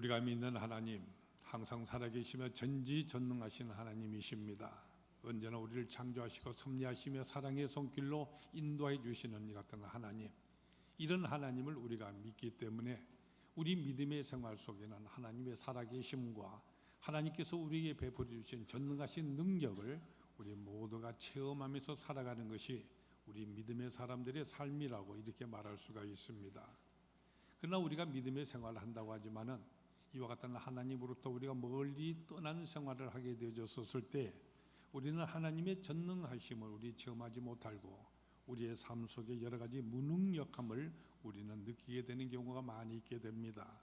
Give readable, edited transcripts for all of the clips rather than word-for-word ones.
우리가 믿는 하나님, 항상 살아계시며 전지전능하신 하나님이십니다. 언제나 우리를 창조하시고 섭리하시며 사랑의 손길로 인도해 주시는 이 같은 하나님, 이런 하나님을 우리가 믿기 때문에 우리 믿음의 생활 속에는 하나님의 살아계심과 하나님께서 우리에게 베풀어 주신 전능하신 능력을 우리 모두가 체험하면서 살아가는 것이 우리 믿음의 사람들의 삶이라고 이렇게 말할 수가 있습니다. 그러나 우리가 믿음의 생활을 한다고 하지만은 이와 같은 하나님으로부터 우리가 멀리 떠난 생활을 하게 되어졌을 때 우리는 하나님의 전능하심을 우리 체험하지 못하고 우리의 삶 속에 여러 가지 무능력함을 우리는 느끼게 되는 경우가 많이 있게 됩니다.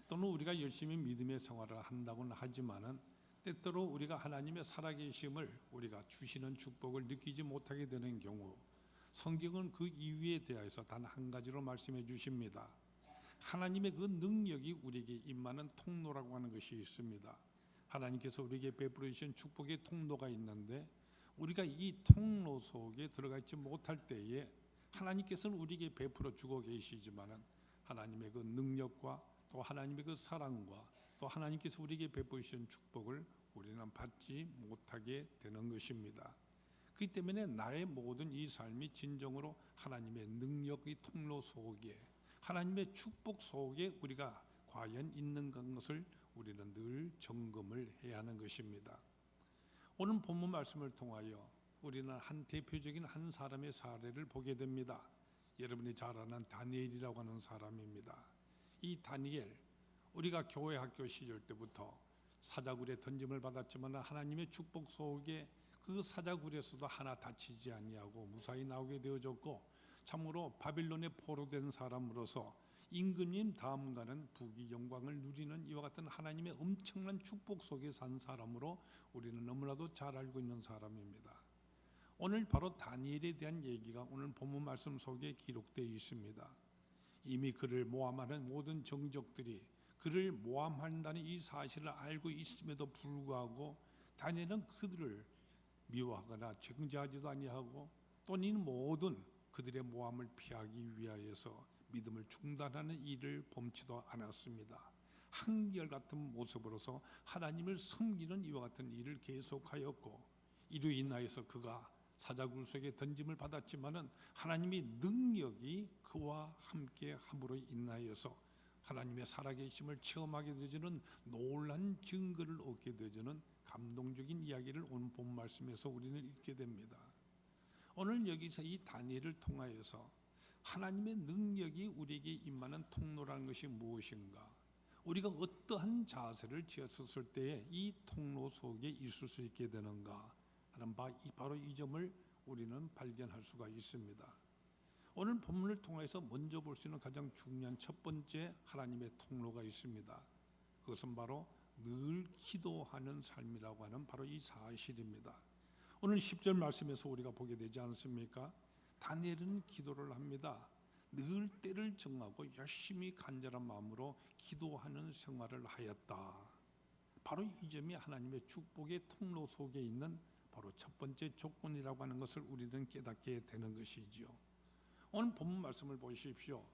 또는 우리가 열심히 믿음의 생활을 한다고는 하지만은 때때로 우리가 하나님의 살아계심을 우리가 주시는 축복을 느끼지 못하게 되는 경우, 성경은 그 이유에 대해서 단 한 가지로 말씀해 주십니다. 하나님의 그 능력이 우리에게 임하는 통로라고 하는 것이 있습니다. 하나님께서 우리에게 베풀어 주신 축복의 통로가 있는데 우리가 이 통로 속에 들어가 있지 못할 때에 하나님께서는 우리에게 베풀어 주고 계시지만은 하나님의 그 능력과 또 하나님의 그 사랑과 또 하나님께서 우리에게 베풀어 주신 축복을 우리는 받지 못하게 되는 것입니다. 그렇기 때문에 나의 모든 이 삶이 진정으로 하나님의 능력의 통로 속에, 하나님의 축복 속에 우리가 과연 있는 것을 우리는 늘 점검을 해야 하는 것입니다. 오늘 본문 말씀을 통하여 우리는 한 대표적인 한 사람의 사례를 보게 됩니다. 여러분이 잘 아는 다니엘이라고 하는 사람입니다. 이 다니엘, 우리가 교회 학교 시절 때부터 사자굴에 던짐을 받았지만 하나님의 축복 속에 그 사자굴에서도 하나 다치지 아니하고 무사히 나오게 되어졌고, 참으로 바빌론에 포로된 사람으로서 임금님 다음가는 부귀 영광을 누리는 이와 같은 하나님의 엄청난 축복 속에 산 사람으로 우리는 너무나도 잘 알고 있는 사람입니다. 오늘 바로 다니엘에 대한 얘기가 오늘 본문 말씀 속에 기록되어 있습니다. 이미 그를 모함하는 모든 정적들이 그를 모함한다는 이 사실을 알고 있음에도 불구하고 다니엘은 그들을 미워하거나 정죄하지도 아니하고 또는 이 모든 그들의 모함을 피하기 위하여서 믿음을 중단하는 일을 범치도 않았습니다. 한결같은 모습으로서 하나님을 섬기는 이와 같은 일을 계속하였고, 이로 인하여서 그가 사자굴 속에 던짐을 받았지만은 하나님의 능력이 그와 함께 함으로 인하여서 하나님의 살아계심을 체험하게 되지는 놀란 증거를 얻게 되지는 감동적인 이야기를 오늘 본 말씀에서 우리는 읽게 됩니다. 오늘 여기서 이 다니엘을 통하여서 하나님의 능력이 우리에게 임하는 통로라는 것이 무엇인가, 우리가 어떠한 자세를 취했을 때에 이 통로 속에 있을 수 있게 되는가 하는 바로 이 점을 우리는 발견할 수가 있습니다. 오늘 본문을 통해서 먼저 볼 수 있는 가장 중요한 첫 번째 하나님의 통로가 있습니다. 그것은 바로 늘 기도하는 삶이라고 하는 바로 이 사실입니다. 오늘 10절 말씀에서 우리가 보게 되지 않습니까? 다니엘은 기도를 합니다. 늘 때를 정하고 열심히 간절한 마음으로 기도하는 생활을 하였다. 바로 이 점이 하나님의 축복의 통로 속에 있는 바로 첫 번째 조건이라고 하는 것을 우리는 깨닫게 되는 것이지요. 오늘 본문 말씀을 보십시오.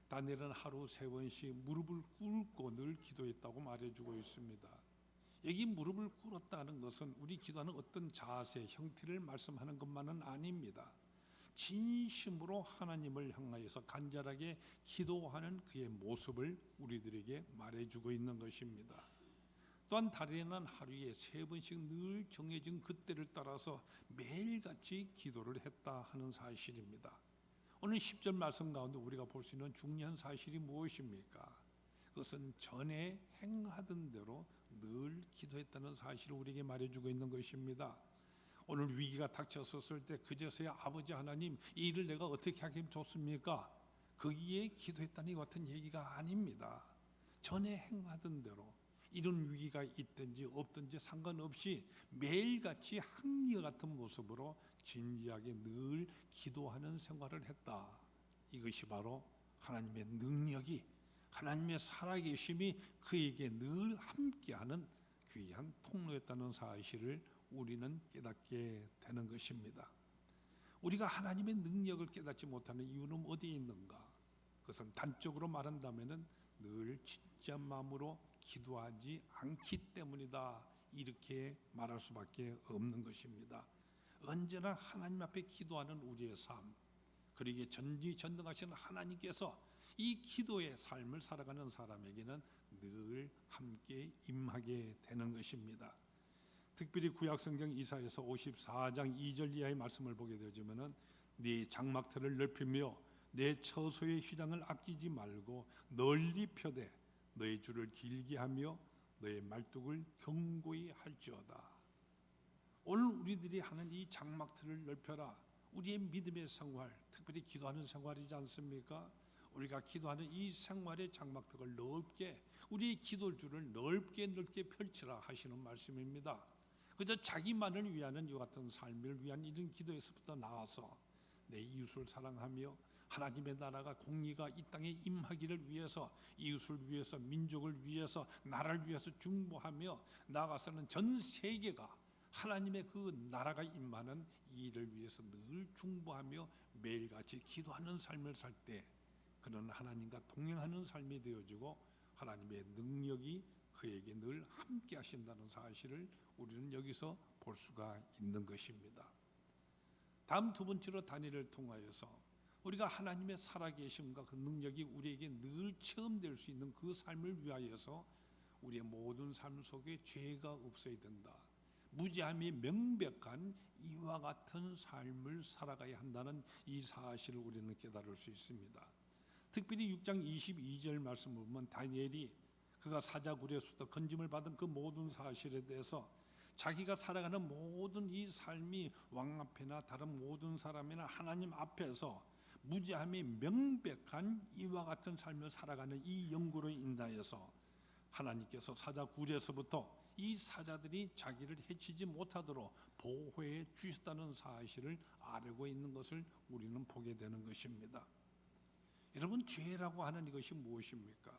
다니엘은 하루 3번씩 무릎을 꿇고 늘 기도했다고 말해주고 있습니다. 여기 무릎을 꿇었다는 것은 우리 기도하는 어떤 자세, 형태를 말씀하는 것만은 아닙니다. 진심으로 하나님을 향하여서 간절하게 기도하는 그의 모습을 우리들에게 말해주고 있는 것입니다. 또한 다니엘은 하루에 3번씩 늘 정해진 그때를 따라서 매일같이 기도를 했다 하는 사실입니다. 오늘 10절 말씀 가운데 우리가 볼 수 있는 중요한 사실이 무엇입니까? 그것은 전에 행하던 대로 늘 기도했다는 사실을 우리에게 말해주고 있는 것입니다. 오늘 위기가 닥쳤었을 때 그제서야 아버지 하나님, 이 일을 내가 어떻게 하기면 좋습니까? 거기에 기도했다는 이 같은 얘기가 아닙니다. 전에 행하던 대로 이런 위기가 있든지 없든지 상관없이 매일같이 한결같은 모습으로 진지하게 늘 기도하는 생활을 했다. 이것이 바로 하나님의 능력이, 하나님의 살아계심이 그에게 늘 함께하는 귀한 통로였다는 사실을 우리는 깨닫게 되는 것입니다. 우리가 하나님의 능력을 깨닫지 못하는 이유는 어디에 있는가? 그것은 단적으로 말한다면 늘 진짜 마음으로 기도하지 않기 때문이다. 이렇게 말할 수밖에 없는 것입니다. 언제나 하나님 앞에 기도하는 우리의 삶, 그러기에 전지전능하신 하나님께서 이 기도의 삶을 살아가는 사람에게는 늘 함께 임하게 되는 것입니다. 특별히 구약성경 이사야서 54장 2절 이하의 말씀을 보게 되지만은 네 장막터를 넓히며 내 처소의 휘장을 아끼지 말고 널리 펴되 너의 줄을 길게 하며 너의 말뚝을 견고히 할지어다. 오늘 우리들이 하는 이 장막터를 넓혀라, 우리의 믿음의 생활, 특별히 기도하는 생활이지 않습니까? 우리가 기도하는 이 생활의 장막턱을 넓게, 우리의 기도줄을 넓게 펼치라 하시는 말씀입니다. 그저 자기만을 위하는 이와 같은 삶을 위한 이런 기도에서부터 나와서 내 이웃을 사랑하며 하나님의 나라가 공의가 이 땅에 임하기를 위해서, 이웃을 위해서, 민족을 위해서, 나라를 위해서 중보하며 나아가서는 전 세계가 하나님의 그 나라가 임하는 이 일을 위해서 늘 중보하며 매일같이 기도하는 삶을 살 때 그는 하나님과 동행하는 삶이 되어지고 하나님의 능력이 그에게 늘 함께 하신다는 사실을 우리는 여기서 볼 수가 있는 것입니다. 다음 두 번째로 다니엘을 통하여서 우리가 하나님의 살아계심과 그 능력이 우리에게 늘 체험될 수 있는 그 삶을 위하여서 우리의 모든 삶 속에 죄가 없어야 된다, 무죄함이 명백한 이와 같은 삶을 살아가야 한다는 이 사실을 우리는 깨달을 수 있습니다. 특별히 6장 22절 말씀을 보면 다니엘이 그가 사자굴에서부터 건짐을 받은 그 모든 사실에 대해서 자기가 살아가는 모든 이 삶이 왕 앞에나 다른 모든 사람이나 하나님 앞에서 무죄함이 명백한 이와 같은 삶을 살아가는 이 연구로 인하여서 하나님께서 사자굴에서부터 이 사자들이 자기를 해치지 못하도록 보호해 주셨다는 사실을 알고 있는 것을 우리는 보게 되는 것입니다. 여러분, 죄라고 하는 이것이 무엇입니까?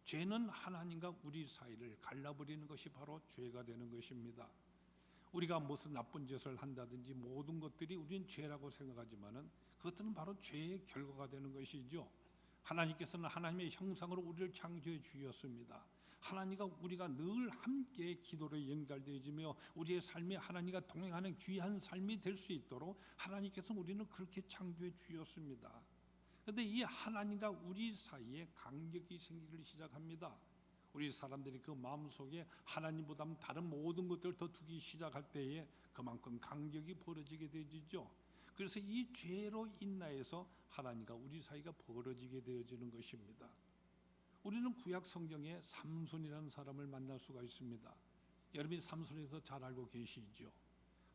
죄는 하나님과 우리 사이를 갈라버리는 것이 바로 죄가 되는 것입니다. 우리가 무슨 나쁜 짓을 한다든지 모든 것들이 우리는 죄라고 생각하지만은 그것들은 바로 죄의 결과가 되는 것이죠. 하나님께서는 하나님의 형상으로 우리를 창조해 주셨습니다. 하나님과 우리가 늘 함께 기도로 연결되어지며 우리의 삶이 하나님과 동행하는 귀한 삶이 될 수 있도록 하나님께서 우리는 그렇게 창조해 주셨습니다. 그런데 이 하나님과 우리 사이에 간격이 생기기 시작합니다. 우리 사람들이 그 마음속에 하나님보다 다른 모든 것들을 더 두기 시작할 때에 그만큼 간격이 벌어지게 되죠. 그래서 이 죄로 인하여서 하나님과 우리 사이가 벌어지게 되어지는 것입니다. 우리는 구약 성경에 삼손이라는 사람을 만날 수가 있습니다. 여러분이 삼손에 대해서 잘 알고 계시죠.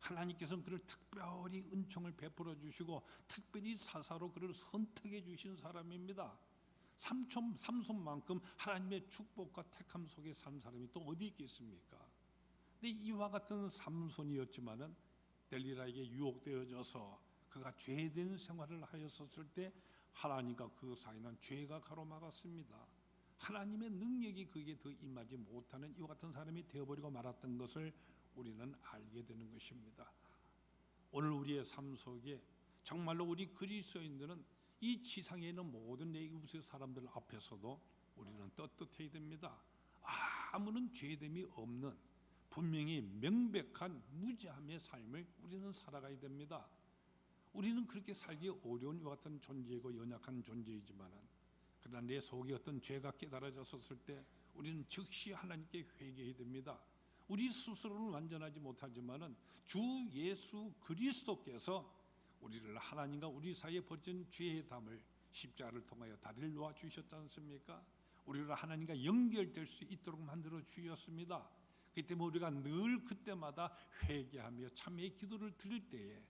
하나님께서는 그를 특별히 은총을 베풀어 주시고 특별히 사사로 그를 선택해 주신 사람입니다. 삼손만큼 하나님의 축복과 택함 속에 산 사람이 또 어디 있겠습니까? 근데 이와 같은 삼손이었지만은 델리라에게 유혹되어져서 그가 죄된 생활을 하였었을 때 하나님과 그 사이는 죄가 가로막았습니다. 하나님의 능력이 그에게 더 임하지 못하는 이와 같은 사람이 되어버리고 말았던 것을 우리는 알게 되는 것입니다. 오늘 우리의 삶 속에 정말로 우리 그리스도인들은 이 지상에 있는 모든 내 이웃의 사람들 앞에서도 우리는 떳떳해야 됩니다. 아무런 죄됨이 없는 분명히 명백한 무죄함의 삶을 우리는 살아가야 됩니다. 우리는 그렇게 살기 어려운 이와 같은 존재이고 연약한 존재이지만은 그러나 내 속에 어떤 죄가 깨달아졌을 때 우리는 즉시 하나님께 회개해야 됩니다. 우리 스스로는 완전하지 못하지만은 주 예수 그리스도께서 우리를 하나님과 우리 사이에 벌어진 죄의 담을 십자가를 통하여 다리를 놓아 주셨지 않습니까? 우리를 하나님과 연결될 수 있도록 만들어 주셨습니다. 그렇기 때문에 우리가 늘 그때마다 회개하며 참회의 기도를 드릴 때에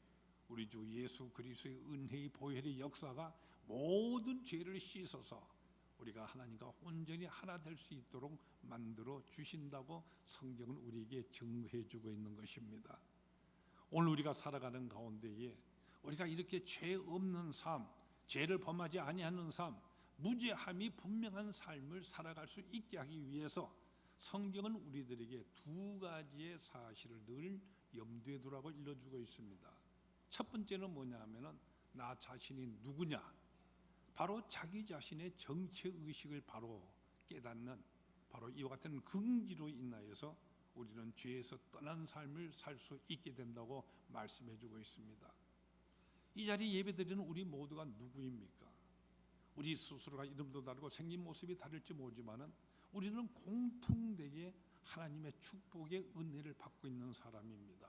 우리 주 예수 그리스도의 은혜의 보혈의 역사가 모든 죄를 씻어서 우리가 하나님과 온전히 하나 될 수 있도록 만들어 주신다고 성경은 우리에게 증거해 주고 있는 것입니다. 오늘 우리가 살아가는 가운데에 우리가 이렇게 죄 없는 삶, 죄를 범하지 아니하는 삶, 무죄함이 분명한 삶을 살아갈 수 있게 하기 위해서 성경은 우리들에게 두 가지의 사실을 늘 염두에 두라고 일러주고 있습니다. 첫 번째는 뭐냐 하면은 나 자신이 누구냐, 바로 자기 자신의 정체의식을 바로 깨닫는 바로 이와 같은 긍지로 인하여서 우리는 죄에서 떠난 삶을 살 수 있게 된다고 말씀해 주고 있습니다. 이 자리에 예배드리는 우리 모두가 누구입니까? 우리 스스로가 이름도 다르고 생긴 모습이 다를지 모르지만은 우리는 공통되게 하나님의 축복의 은혜를 받고 있는 사람입니다.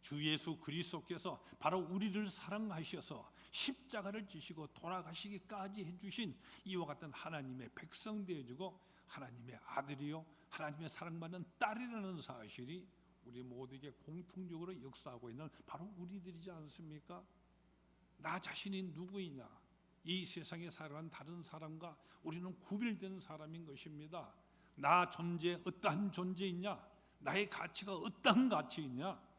주 예수 그리스도께서 바로 우리를 사랑하셔서 십자가를 지시고 돌아가시기까지 해주신 이와 같은 하나님의 백성 되어주고 하나님의 아들이요 하나님의 사랑받는 딸이라는 사실이 우리 모두에게 공통적으로 역사하고 있는 바로 우리들이지 않습니까? 나 자신이 누구이냐? 이 세상에 살아가는 다른 사람과 우리는 구별된 사람인 것입니다. 나 존재 어떠한 존재이냐? 나의 가치가 어떠한 가치이냐?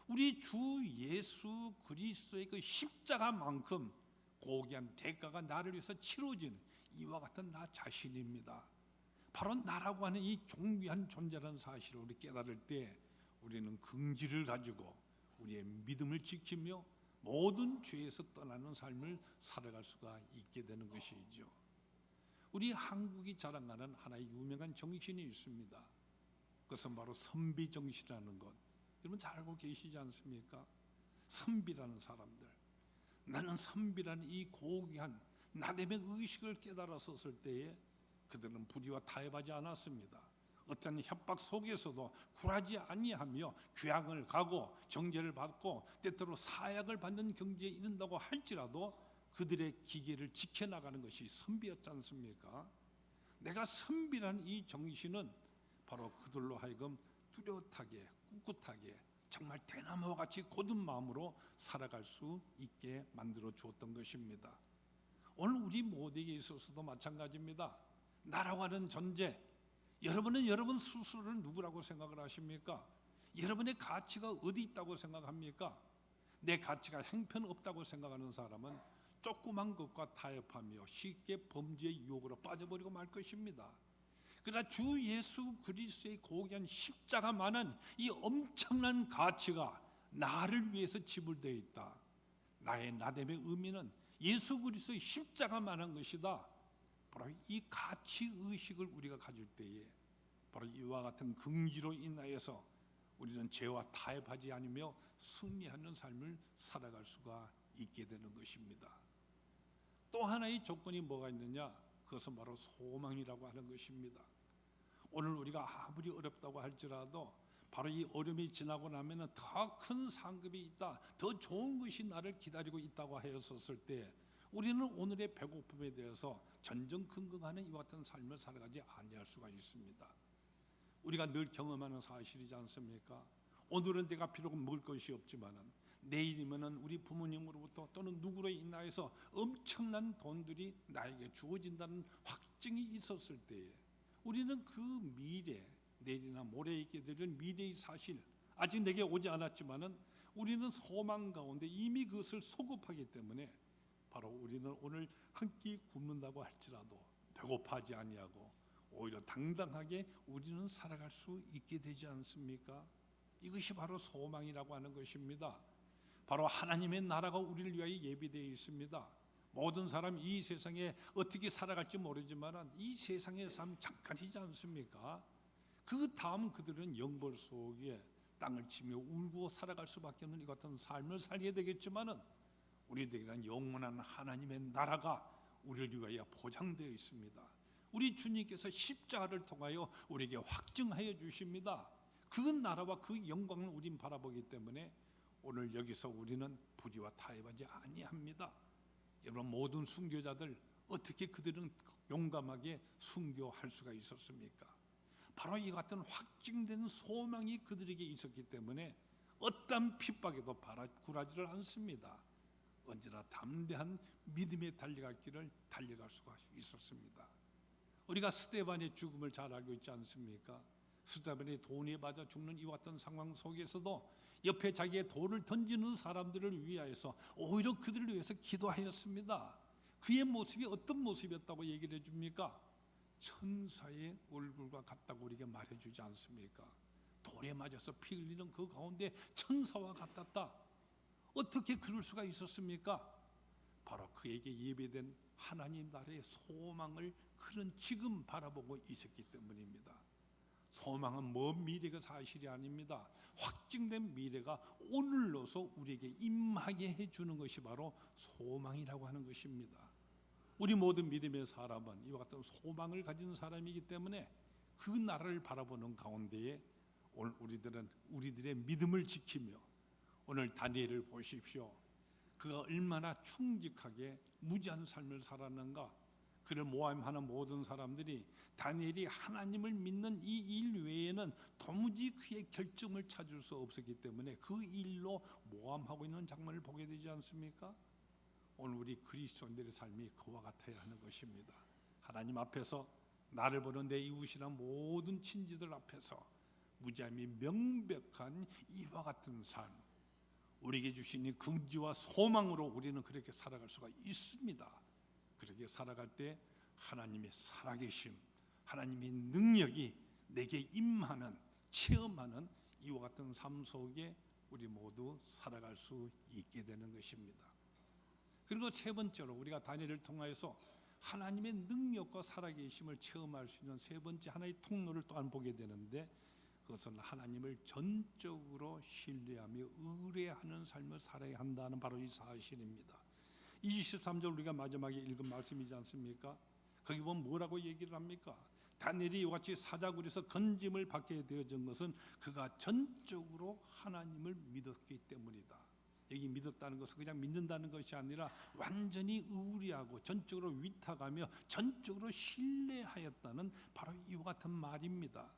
우리 주 예수 그리스도의 그 십자가만큼 고귀한 대가가 나를 위해서 치러진 이와 같은 나 자신입니다. 바로 나라고 하는 이 존귀한 존재라는 사실을 우리 깨달을 때 우리는 긍지를 가지고 우리의 믿음을 지키며 모든 죄에서 떠나는 삶을 살아갈 수가 있게 되는 것이죠. 우리 한국이 자랑하는 하나의 유명한 정신이 있습니다. 그것은 바로 선비정신이라는 것. 여러분 잘 알고 계시지 않습니까? 선비라는 사람들, 나는 선비라는 이 고귀한 나됨의 의식을 깨달았었을 때에 그들은 불의와 타협하지 않았습니다. 어떤 협박 속에서도 굴하지 아니하며 귀양을 가고 정죄를 받고 때때로 사약을 받는 경지에 이른다고 할지라도 그들의 기계를 지켜나가는 것이 선비였지 않습니까? 내가 선비라는 이 정신은 바로 그들로 하여금 뚜렷하게 꿋꿋하게 정말 대나무와 같이 곧은 마음으로 살아갈 수 있게 만들어 주었던 것입니다. 오늘 우리 모두에게 있어서도 마찬가지입니다. 나라고 하는 존재, 여러분은 여러분 스스로를 누구라고 생각을 하십니까? 여러분의 가치가 어디 있다고 생각합니까? 내 가치가 형편없다고 생각하는 사람은 조그만 것과 타협하며 쉽게 범죄의 유혹으로 빠져버리고 말 것입니다. 그러나 주 예수 그리스도의 고귀한 십자가만은 이 엄청난 가치가 나를 위해서 지불되어 있다. 나의 나됨의 의미는 예수 그리스도의 십자가만한 것이다. 바로 이 가치 의식을 우리가 가질 때에 바로 이와 같은 긍지로 인하여서 우리는 죄와 타협하지 않으며 승리하는 삶을 살아갈 수가 있게 되는 것입니다. 또 하나의 조건이 뭐가 있느냐? 그것은 바로 소망이라고 하는 것입니다. 오늘 우리가 아무리 어렵다고 할지라도 바로 이 어려움이 지나고 나면 더 큰 상급이 있다, 더 좋은 것이 나를 기다리고 있다고 하였었을 때 우리는 오늘의 배고픔에 대해서 전전긍긍하는 이와 같은 삶을 살아가지 아니할 수가 있습니다. 우리가 늘 경험하는 사실이지 않습니까? 오늘은 내가 비록 먹을 것이 없지만은 내일이면은 우리 부모님으로부터 또는 누구로 인하여서 엄청난 돈들이 나에게 주어진다는 확증이 있었을 때에 우리는 그 미래, 내일이나 모레 있게 될 미래의 사실, 아직 내게 오지 않았지만은 우리는 소망 가운데 이미 그것을 소급하기 때문에 바로 우리는 오늘 한 끼 굶는다고 할지라도 배고파하지 아니하고 오히려 당당하게 우리는 살아갈 수 있게 되지 않습니까? 이것이 바로 소망이라고 하는 것입니다. 바로 하나님의 나라가 우리를 위하여 예비되어 있습니다. 모든 사람 이 세상에 어떻게 살아갈지 모르지만 이 세상의 삶 잠깐이지 않습니까? 그 다음 그들은 영벌 속에 땅을 치며 울고 살아갈 수밖에 없는 이 같은 삶을 살게 되겠지만은 우리들에게는 영원한 하나님의 나라가 우리를 위하여 보장되어 있습니다. 우리 주님께서 십자가를 통하여 우리에게 확증하여 주십니다. 그 나라와 그 영광을 우린 바라보기 때문에 오늘 여기서 우리는 불의와 타협하지 아니합니다. 여러분 모든 순교자들 어떻게 그들은 용감하게 순교할 수가 있었습니까? 바로 이 같은 확증된 소망이 그들에게 있었기 때문에 어떤 핍박에도 굴하지를 않습니다. 언제나 담대한 믿음에 달려갈 길을 달려갈 수가 있었습니다. 우리가 스데반의 죽음을 잘 알고 있지 않습니까? 스데반이 돈에 맞아 죽는 이와 같은 상황 속에서도 옆에 자기의 돌을 던지는 사람들을 위하여서 오히려 그들을 위해서 기도하였습니다. 그의 모습이 어떤 모습이었다고 얘기를 해줍니까? 천사의 얼굴과 같다고 우리에게 말해주지 않습니까? 돌에 맞아서 피 흘리는 그 가운데 천사와 같았다. 어떻게 그럴 수가 있었습니까? 바로 그에게 예배된 하나님 나라의 소망을 그런 지금 바라보고 있었기 때문입니다. 소망은 먼 미래가 사실이 아닙니다. 확증된 미래가 오늘로서 우리에게 임하게 해주는 것이 바로 소망이라고 하는 것입니다. 우리 모든 믿음의 사람은 이와 같은 소망을 가진 사람이기 때문에 그 나라를 바라보는 가운데에 오늘 우리들의 믿음을 지키며 오늘 다니엘을 보십시오. 그가 얼마나 충직하게 무지한 삶을 살았는가. 그를 모함하는 모든 사람들이 다니엘이 하나님을 믿는 이 일 외에는 도무지 그의 결정을 찾을 수 없었기 때문에 그 일로 모함하고 있는 장면을 보게 되지 않습니까? 오늘 우리 그리스도인들의 삶이 그와 같아야 하는 것입니다. 하나님 앞에서 나를 보는 내 이웃이나 모든 친지들 앞에서 무지함이 명백한 이와 같은 삶, 우리에게 주신 이 긍지와 소망으로 우리는 그렇게 살아갈 수가 있습니다. 그렇게 살아갈 때 하나님의 살아계심, 하나님의 능력이 내게 임하는, 체험하는 이와 같은 삶 속에 우리 모두 살아갈 수 있게 되는 것입니다. 그리고 세 번째로 우리가 다니엘을 통하여서 하나님의 능력과 살아계심을 체험할 수 있는 세 번째 하나의 통로를 또한 보게 되는데, 그것은 하나님을 전적으로 신뢰하며 의뢰하는 삶을 살아야 한다는 바로 이 사실입니다. 23절 우리가 마지막에 읽은 말씀이지 않습니까? 거기 보면 뭐라고 얘기를 합니까? 다니엘이 이같이 사자굴에서 건짐을 받게 되어진 것은 그가 전적으로 하나님을 믿었기 때문이다. 여기 믿었다는 것은 그냥 믿는다는 것이 아니라 완전히 의리하고 전적으로 위탁하며 전적으로 신뢰하였다는 바로 이와 같은 말입니다.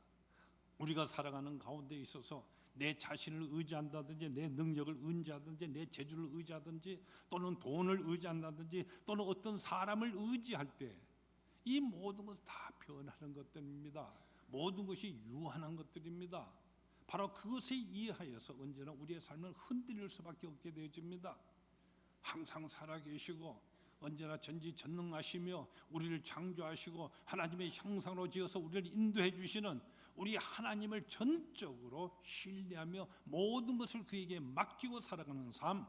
우리가 살아가는 가운데 있어서 내 자신을 의지한다든지 내 능력을 의지하든지 내 재주를 의지하든지 또는 돈을 의지한다든지 또는 어떤 사람을 의지할 때 이 모든 것은 다 변하는 것들입니다. 모든 것이 유한한 것들입니다. 바로 그것에 의하여서 언제나 우리의 삶은 흔들릴 수밖에 없게 되어집니다. 항상 살아계시고 언제나 전지전능하시며 우리를 창조하시고 하나님의 형상으로 지어서 우리를 인도해 주시는 우리 하나님을 전적으로 신뢰하며 모든 것을 그에게 맡기고 살아가는 삶,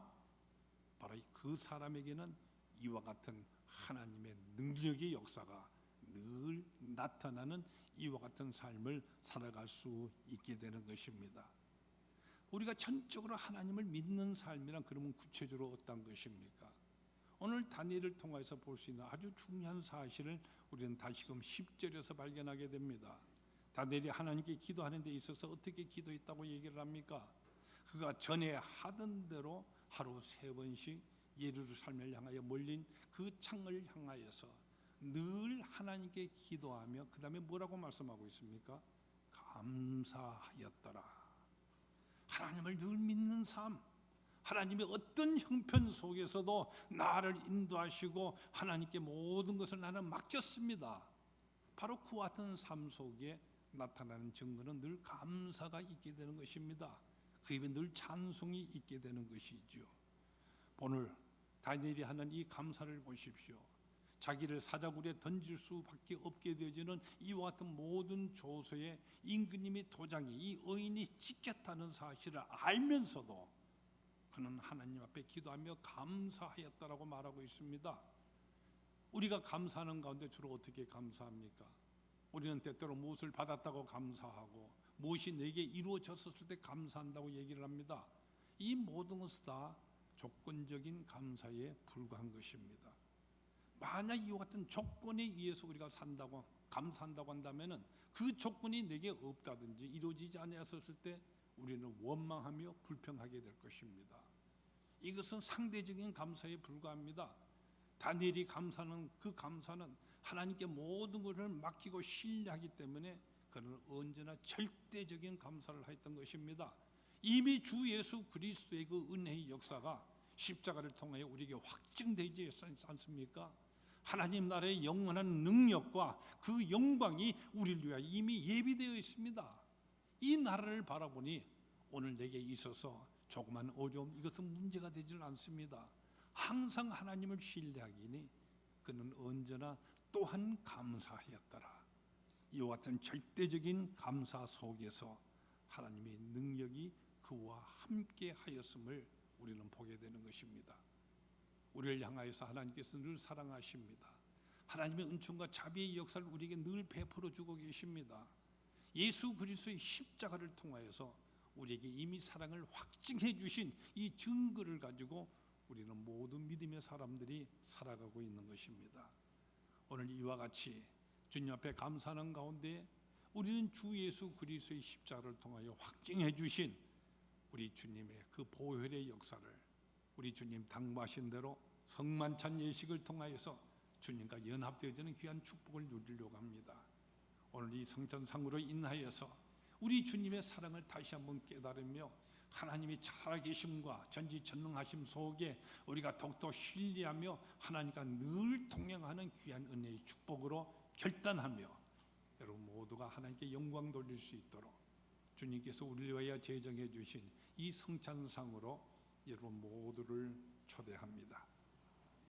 바로 그 사람에게는 이와 같은 하나님의 능력의 역사가 늘 나타나는 이와 같은 삶을 살아갈 수 있게 되는 것입니다. 우리가 전적으로 하나님을 믿는 삶이란 그러면 구체적으로 어떤 것입니까? 오늘 다니엘을 통해서 볼 수 있는 아주 중요한 사실을 우리는 다시금 10절에서 발견하게 됩니다. 다니엘이 하나님께 기도하는 데 있어서 어떻게 기도했다고 얘기를 합니까? 그가 전에 하던 대로 하루 3번씩 예루살렘을 향하여 몰린 그 창을 향하여서 늘 하나님께 기도하며 그 다음에 뭐라고 말씀하고 있습니까? 감사하였더라. 하나님을 늘 믿는 삶, 하나님의 어떤 형편 속에서도 나를 인도하시고 하나님께 모든 것을 나는 맡겼습니다. 바로 그와 같은 삶 속에 나타나는 증거는 늘 감사가 있게 되는 것입니다. 그 입에 늘 찬송이 있게 되는 것이죠. 오늘 다니엘이 하는 이 감사를 보십시오. 자기를 사자굴에 던질 수밖에 없게 되어지는 이와 같은 모든 조서에 임금님의 도장이 이 의인이 찍혔다는 사실을 알면서도 그는 하나님 앞에 기도하며 감사하였다라고 말하고 있습니다. 우리가 감사하는 가운데 주로 어떻게 감사합니까? 우리는 때때로 무엇을 받았다고 감사하고 무엇이 내게 이루어졌을 때 감사한다고 얘기를 합니다. 이 모든 것은 다 조건적인 감사에 불과한 것입니다. 만약 이와 같은 조건에 의해서 우리가 산다고 감사한다고 한다면 그 조건이 내게 없다든지 이루어지지 않았을 때 우리는 원망하며 불평하게 될 것입니다. 이것은 상대적인 감사에 불과합니다. 다니엘이 감사하는 그 감사는 하나님께 모든 것을 맡기고 신뢰하기 때문에 그는 언제나 절대적인 감사를 했던 것입니다. 이미 주 예수 그리스도의 그 은혜의 역사가 십자가를 통하여 우리에게 확증되지 않습니까? 하나님 나라의 영원한 능력과 그 영광이 우리를 위하여 이미 예비되어 있습니다. 이 나라를 바라보니 오늘 내게 있어서 조그만 어려움, 이것은 문제가 되지는 않습니다. 항상 하나님을 신뢰하기니 그는 언제나 또한 감사하였더라. 이와 같은 절대적인 감사 속에서 하나님의 능력이 그와 함께 하였음을 우리는 보게 되는 것입니다. 우리를 향하여서 하나님께서 늘 사랑하십니다. 하나님의 은총과 자비의 역사를 우리에게 늘 베풀어 주고 계십니다. 예수 그리스도의 십자가를 통하여서 우리에게 이미 사랑을 확증해 주신 이 증거를 가지고 우리는 모든 믿음의 사람들이 살아가고 있는 것입니다. 오늘 이와 같이 주님 앞에 감사하는 가운데 우리는 주 예수 그리스도의 십자가를 통하여 확증해 주신 우리 주님의 그 보혈의 역사를 우리 주님 당부하신 대로 성만찬 예식을 통하여서 주님과 연합되어지는 귀한 축복을 누리려고 합니다. 오늘 이 성찬상으로 인하여서 우리 주님의 사랑을 다시 한번 깨달으며 하나님의 살아계심과 전지전능하심 속에 우리가 더욱더 신뢰하며 하나님과 늘 동행하는 귀한 은혜의 축복으로 결단하며 여러분 모두가 하나님께 영광 돌릴 수 있도록 주님께서 우리를 위하여 제정해 주신 이 성찬상으로 여러분 모두를 초대합니다.